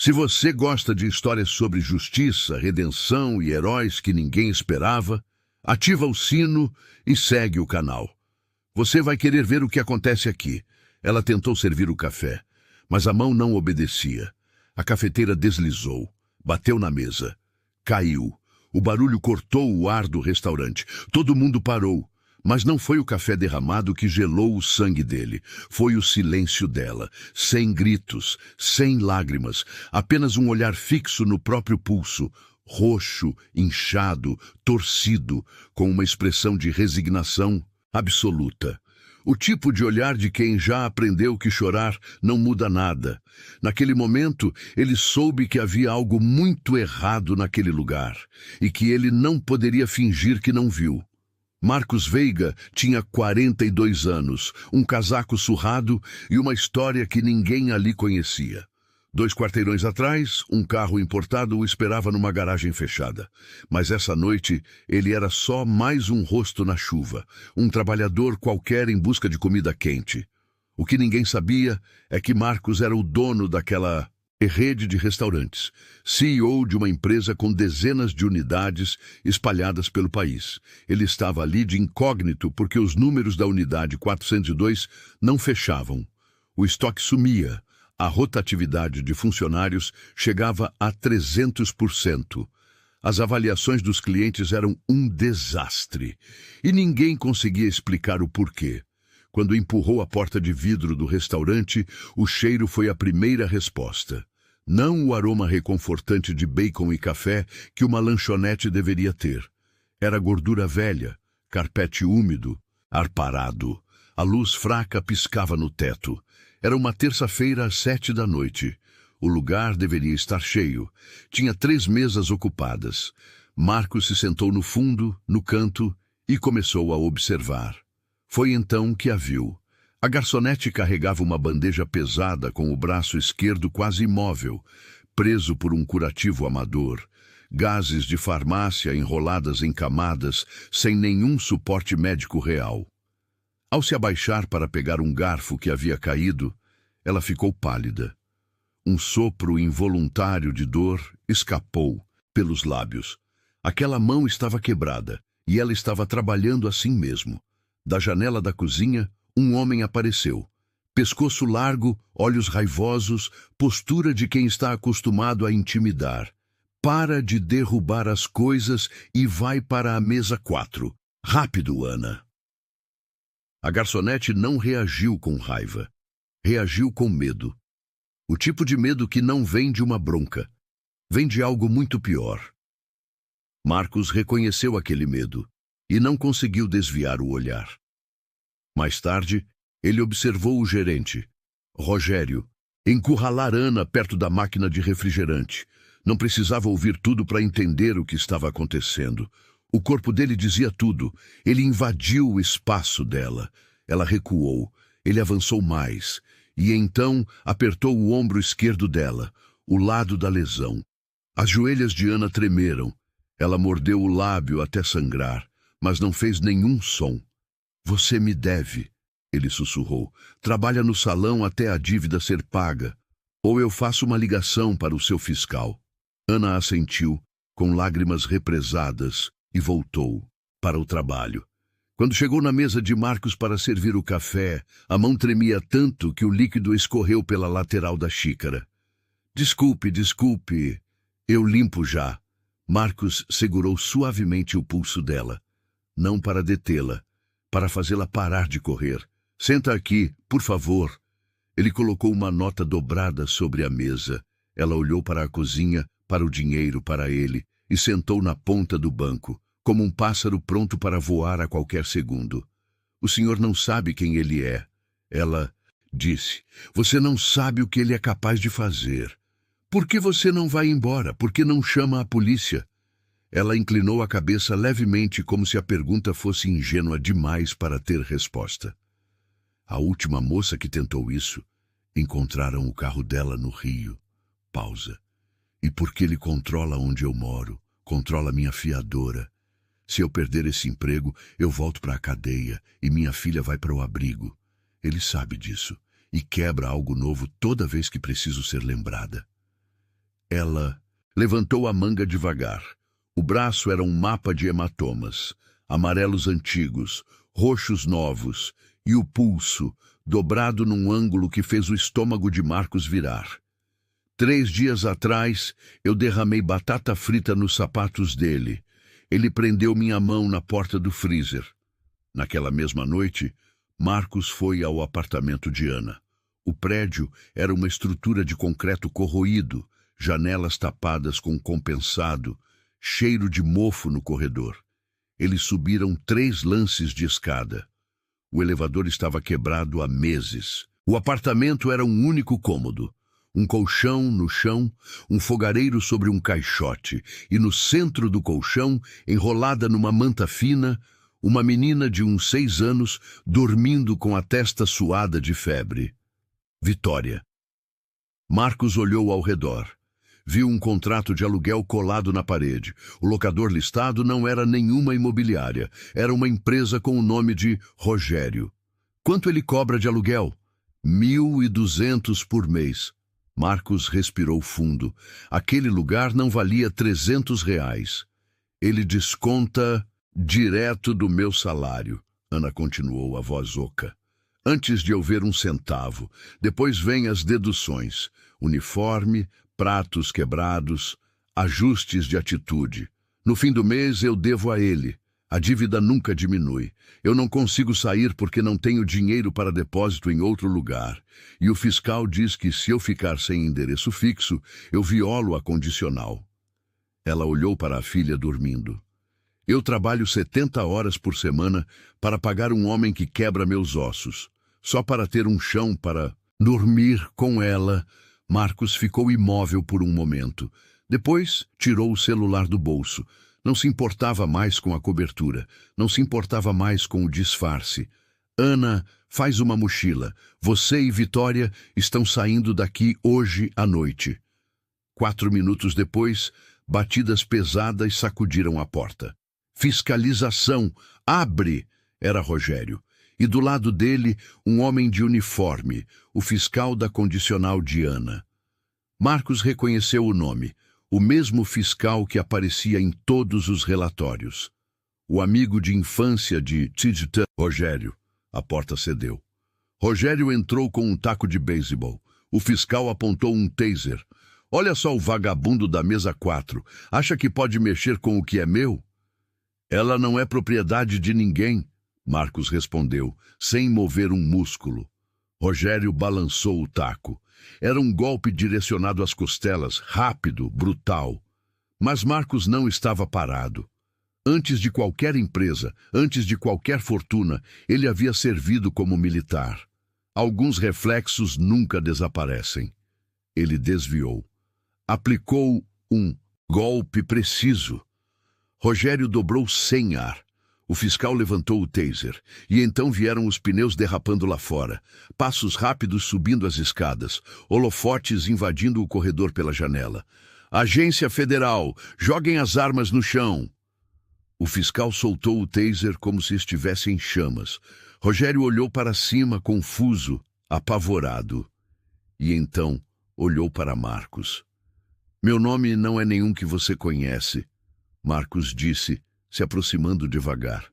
Se você gosta de histórias sobre justiça, redenção e heróis que ninguém esperava, ativa o sino e segue o canal. Você vai querer ver o que acontece aqui. Ela tentou servir o café, mas a mão não obedecia. A cafeteira deslizou, bateu na mesa, caiu. O barulho cortou o ar do restaurante. Todo mundo parou. Mas não foi o café derramado que gelou o sangue dele. Foi o silêncio dela, sem gritos, sem lágrimas, apenas um olhar fixo no próprio pulso, roxo, inchado, torcido, com uma expressão de resignação absoluta. O tipo de olhar de quem já aprendeu que chorar não muda nada. Naquele momento, ele soube que havia algo muito errado naquele lugar e que ele não poderia fingir que não viu. Marcos Veiga tinha 42 anos, um casaco surrado e uma história que ninguém ali conhecia. 2 quarteirões atrás, um carro importado o esperava numa garagem fechada. Mas essa noite, ele era só mais um rosto na chuva, um trabalhador qualquer em busca de comida quente. O que ninguém sabia é que Marcos era o dono daquela rede de restaurantes, CEO de uma empresa com dezenas de unidades espalhadas pelo país. Ele estava ali de incógnito porque os números da unidade 402 não fechavam. O estoque sumia. A rotatividade de funcionários chegava a 300%. As avaliações dos clientes eram um desastre. E ninguém conseguia explicar o porquê. Quando empurrou a porta de vidro do restaurante, o cheiro foi a primeira resposta. Não o aroma reconfortante de bacon e café que uma lanchonete deveria ter. Era gordura velha, carpete úmido, ar parado. A luz fraca piscava no teto. Era uma terça-feira às 7 da noite. O lugar deveria estar cheio. Tinha 3 mesas ocupadas. Marcos se sentou no fundo, no canto, e começou a observar. Foi então que a viu. A garçonete carregava uma bandeja pesada com o braço esquerdo quase imóvel, preso por um curativo amador. Gases de farmácia enroladas em camadas, sem nenhum suporte médico real. Ao se abaixar para pegar um garfo que havia caído, ela ficou pálida. Um sopro involuntário de dor escapou pelos lábios. Aquela mão estava quebrada, e ela estava trabalhando assim mesmo. Da janela da cozinha, um homem apareceu. Pescoço largo, olhos raivosos, postura de quem está acostumado a intimidar. Para de derrubar as coisas e vai para a mesa 4. Rápido, Ana. A garçonete não reagiu com raiva. Reagiu com medo. O tipo de medo que não vem de uma bronca. Vem de algo muito pior. Marcos reconheceu aquele medo e não conseguiu desviar o olhar. Mais tarde, ele observou o gerente, Rogério, encurralar Ana perto da máquina de refrigerante. Não precisava ouvir tudo para entender o que estava acontecendo. O corpo dele dizia tudo. Ele invadiu o espaço dela. Ela recuou. Ele avançou mais. E então apertou o ombro esquerdo dela, o lado da lesão. As joelhas de Ana tremeram. Ela mordeu o lábio até sangrar, mas não fez nenhum som. Você me deve, ele sussurrou. Trabalha no salão até a dívida ser paga. Ou eu faço uma ligação para o seu fiscal. Ana assentiu, com lágrimas represadas, e voltou para o trabalho. Quando chegou na mesa de Marcos para servir o café, a mão tremia tanto que o líquido escorreu pela lateral da xícara. Desculpe, desculpe. Eu limpo já. Marcos segurou suavemente o pulso dela. Não para detê-la, para fazê-la parar de correr. Senta aqui, por favor. Ele colocou uma nota dobrada sobre a mesa. Ela olhou para a cozinha, para o dinheiro, para ele, e sentou na ponta do banco, como um pássaro pronto para voar a qualquer segundo. O senhor não sabe quem ele é. Ela disse. Você não sabe o que ele é capaz de fazer. Por que você não vai embora? Por que não chama a polícia? Ela inclinou a cabeça levemente como se a pergunta fosse ingênua demais para ter resposta. A última moça que tentou isso, encontraram o carro dela no rio. Pausa. E porque ele controla onde eu moro, controla minha fiadora. Se eu perder esse emprego, eu volto para a cadeia e minha filha vai para o abrigo. Ele sabe disso e quebra algo novo toda vez que preciso ser lembrada. Ela levantou a manga devagar. O braço era um mapa de hematomas, amarelos antigos, roxos novos, e o pulso, dobrado num ângulo que fez o estômago de Marcos virar. 3 dias atrás, eu derramei batata frita nos sapatos dele. Ele prendeu minha mão na porta do freezer. Naquela mesma noite, Marcos foi ao apartamento de Ana. O prédio era uma estrutura de concreto corroído, janelas tapadas com compensado, cheiro de mofo no corredor. Eles subiram 3 lances de escada. O elevador estava quebrado há meses. O apartamento era um único cômodo. Um colchão no chão, um fogareiro sobre um caixote, e no centro do colchão, enrolada numa manta fina, uma menina de uns 6 anos dormindo com a testa suada de febre. Vitória. Marcos olhou ao redor. Viu um contrato de aluguel colado na parede. O locador listado não era nenhuma imobiliária. Era uma empresa com o nome de Rogério. Quanto ele cobra de aluguel? 1.200 por mês. Marcos respirou fundo. Aquele lugar não valia R$300. Ele desconta direto do meu salário. Ana continuou, a voz oca. Antes de eu ver um centavo. Depois vêm as deduções. Uniforme, pratos quebrados, ajustes de atitude. No fim do mês eu devo a ele. A dívida nunca diminui. Eu não consigo sair porque não tenho dinheiro para depósito em outro lugar. E o fiscal diz que se eu ficar sem endereço fixo, eu violo a condicional. Ela olhou para a filha dormindo. Eu trabalho 70 horas por semana para pagar um homem que quebra meus ossos. Só para ter um chão para dormir com ela. Marcos ficou imóvel por um momento. Depois, tirou o celular do bolso. Não se importava mais com a cobertura. Não se importava mais com o disfarce. Ana, faz uma mochila. Você e Vitória estão saindo daqui hoje à noite. 4 minutos depois, batidas pesadas sacudiram a porta. Fiscalização! Abre! Era Rogério. E do lado dele, um homem de uniforme, o fiscal da condicional de Ana. Marcos reconheceu o nome, o mesmo fiscal que aparecia em todos os relatórios. O amigo de infância de Tidjta, Rogério. A porta cedeu. Rogério entrou com um taco de beisebol. O fiscal apontou um taser. Olha só o vagabundo da mesa 4. Acha que pode mexer com o que é meu? Ela não é propriedade de ninguém. Marcos respondeu, sem mover um músculo. Rogério balançou o taco. Era um golpe direcionado às costelas, rápido, brutal. Mas Marcos não estava parado. Antes de qualquer empresa, antes de qualquer fortuna, ele havia servido como militar. Alguns reflexos nunca desaparecem. Ele desviou. Aplicou um golpe preciso. Rogério dobrou sem ar. O fiscal levantou o taser, e então vieram os pneus derrapando lá fora, passos rápidos subindo as escadas, holofotes invadindo o corredor pela janela. Agência Federal, joguem as armas no chão. O fiscal soltou o taser como se estivesse em chamas. Rogério olhou para cima, confuso, apavorado. E então olhou para Marcos. Meu nome não é nenhum que você conhece, Marcos disse, se aproximando devagar.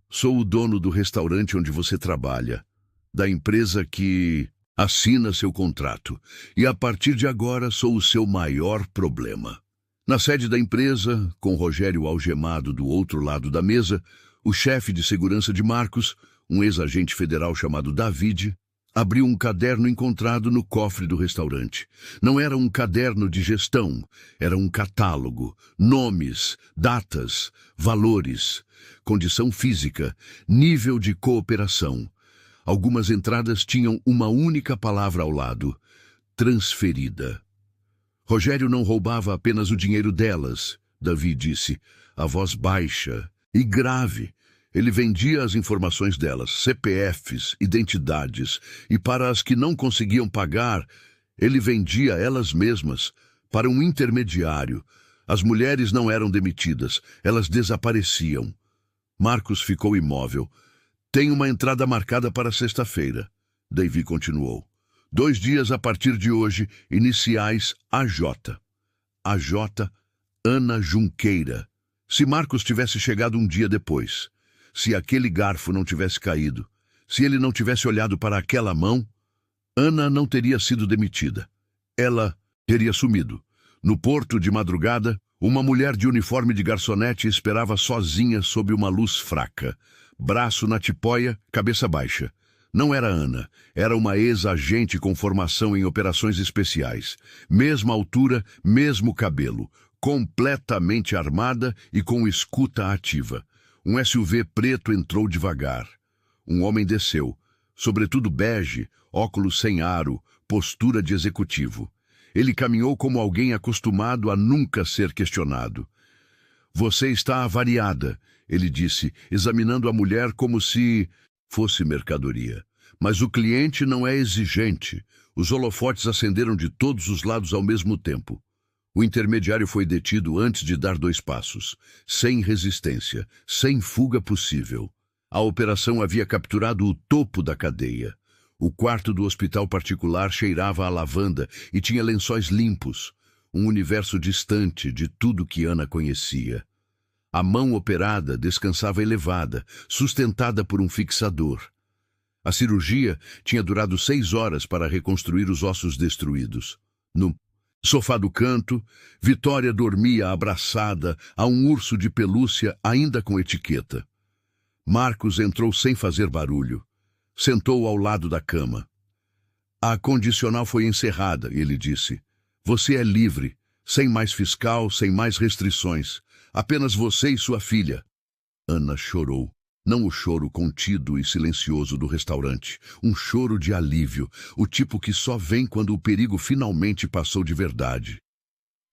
Sou o dono do restaurante onde você trabalha, da empresa que assina seu contrato, e a partir de agora sou o seu maior problema. Na sede da empresa, com Rogério algemado do outro lado da mesa, o chefe de segurança de Marcos, um ex-agente federal chamado David, abriu um caderno encontrado no cofre do restaurante. Não era um caderno de gestão, era um catálogo, nomes, datas, valores, condição física, nível de cooperação. Algumas entradas tinham uma única palavra ao lado: transferida. Rogério não roubava apenas o dinheiro delas, Davi disse, a voz baixa e grave. Ele vendia as informações delas, CPFs, identidades, e para as que não conseguiam pagar, ele vendia elas mesmas, para um intermediário. As mulheres não eram demitidas, elas desapareciam. Marcos ficou imóvel. Tem uma entrada marcada para sexta-feira. Davy continuou. 2 dias a partir de hoje, iniciais AJ. A.J. Ana Junqueira. Se Marcos tivesse chegado um dia depois, se aquele garfo não tivesse caído, se ele não tivesse olhado para aquela mão, Ana não teria sido demitida. Ela teria sumido. No porto, de madrugada, uma mulher de uniforme de garçonete esperava sozinha sob uma luz fraca. Braço na tipóia, cabeça baixa. Não era Ana, era uma ex-agente com formação em operações especiais. Mesma altura, mesmo cabelo, completamente armada e com escuta ativa. Um SUV preto entrou devagar. Um homem desceu, sobretudo bege, óculos sem aro, postura de executivo. Ele caminhou como alguém acostumado a nunca ser questionado. "Você está avariada", ele disse, examinando a mulher como se fosse mercadoria. Mas o cliente não é exigente. Os holofotes acenderam de todos os lados ao mesmo tempo. O intermediário foi detido antes de dar 2 passos, sem resistência, sem fuga possível. A operação havia capturado o topo da cadeia. O quarto do hospital particular cheirava a lavanda e tinha lençóis limpos, um universo distante de tudo que Ana conhecia. A mão operada descansava elevada, sustentada por um fixador. A cirurgia tinha durado 6 horas para reconstruir os ossos destruídos. No sofá do canto, Vitória dormia abraçada a um urso de pelúcia ainda com etiqueta. Marcos entrou sem fazer barulho. Sentou ao lado da cama. "A condicional foi encerrada", ele disse. "Você é livre, sem mais fiscal, sem mais restrições. Apenas você e sua filha." Ana chorou. Não o choro contido e silencioso do restaurante. Um choro de alívio, o tipo que só vem quando o perigo finalmente passou de verdade.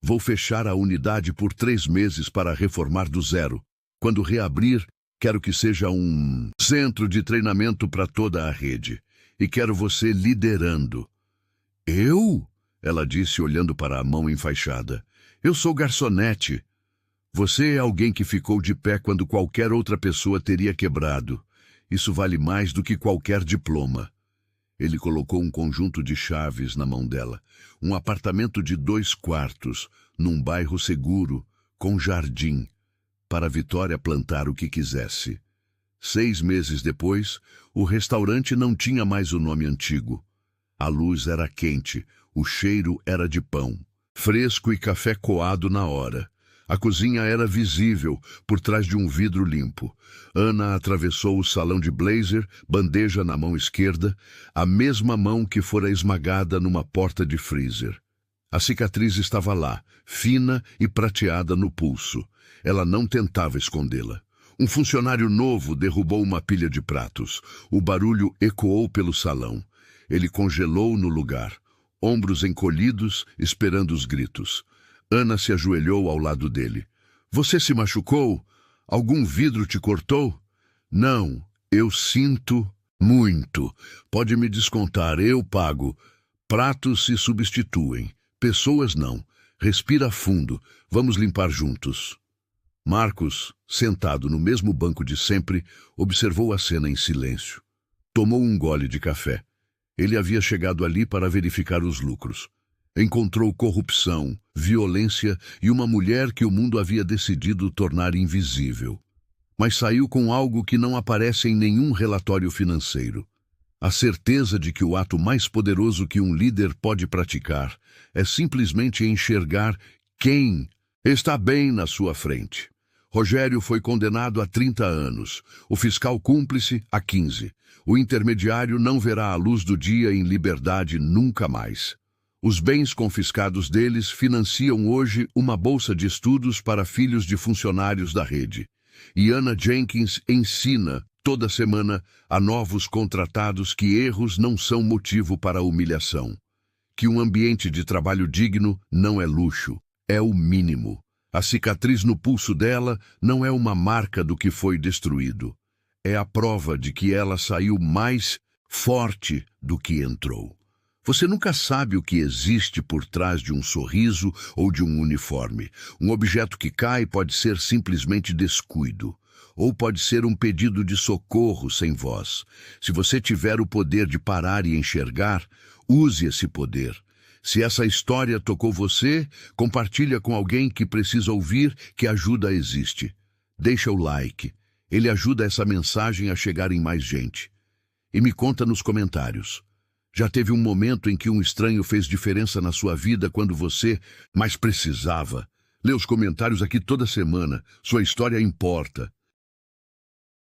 "Vou fechar a unidade por 3 meses para reformar do zero. Quando reabrir, quero que seja um centro de treinamento para toda a rede. E quero você liderando." "Eu?" ela disse, olhando para a mão enfaixada. "Eu sou garçonete." "Você é alguém que ficou de pé quando qualquer outra pessoa teria quebrado. Isso vale mais do que qualquer diploma." Ele colocou um conjunto de chaves na mão dela. Um apartamento de 2 quartos, num bairro seguro, com jardim, para Vitória plantar o que quisesse. 6 meses depois, o restaurante não tinha mais o nome antigo. A luz era quente, o cheiro era de pão, fresco e café coado na hora. A cozinha era visível, por trás de um vidro limpo. Ana atravessou o salão de blazer, bandeja na mão esquerda, a mesma mão que fora esmagada numa porta de freezer. A cicatriz estava lá, fina e prateada no pulso. Ela não tentava escondê-la. Um funcionário novo derrubou uma pilha de pratos. O barulho ecoou pelo salão. Ele congelou no lugar, ombros encolhidos, esperando os gritos. Ana se ajoelhou ao lado dele. "Você se machucou? Algum vidro te cortou?" "Não, eu sinto muito. Pode me descontar, eu pago. Pratos se substituem, pessoas não. Respira fundo, vamos limpar juntos." Marcos, sentado no mesmo banco de sempre, observou a cena em silêncio. Tomou um gole de café. Ele havia chegado ali para verificar os lucros. Encontrou corrupção, violência e uma mulher que o mundo havia decidido tornar invisível. Mas saiu com algo que não aparece em nenhum relatório financeiro. A certeza de que o ato mais poderoso que um líder pode praticar é simplesmente enxergar quem está bem na sua frente. Rogério foi condenado a 30 anos, o fiscal cúmplice a 15. O intermediário não verá a luz do dia em liberdade nunca mais. Os bens confiscados deles financiam hoje uma bolsa de estudos para filhos de funcionários da rede. E Ana Jenkins ensina, toda semana, a novos contratados que erros não são motivo para humilhação. Que um ambiente de trabalho digno não é luxo, é o mínimo. A cicatriz no pulso dela não é uma marca do que foi destruído. É a prova de que ela saiu mais forte do que entrou. Você nunca sabe o que existe por trás de um sorriso ou de um uniforme. Um objeto que cai pode ser simplesmente descuido, ou pode ser um pedido de socorro sem voz. Se você tiver o poder de parar e enxergar, use esse poder. Se essa história tocou você, compartilha com alguém que precisa ouvir que ajuda existe. Deixa o like. Ele ajuda essa mensagem a chegar em mais gente. E me conta nos comentários. Já teve um momento em que um estranho fez diferença na sua vida quando você mais precisava? Lê os comentários aqui toda semana. Sua história importa.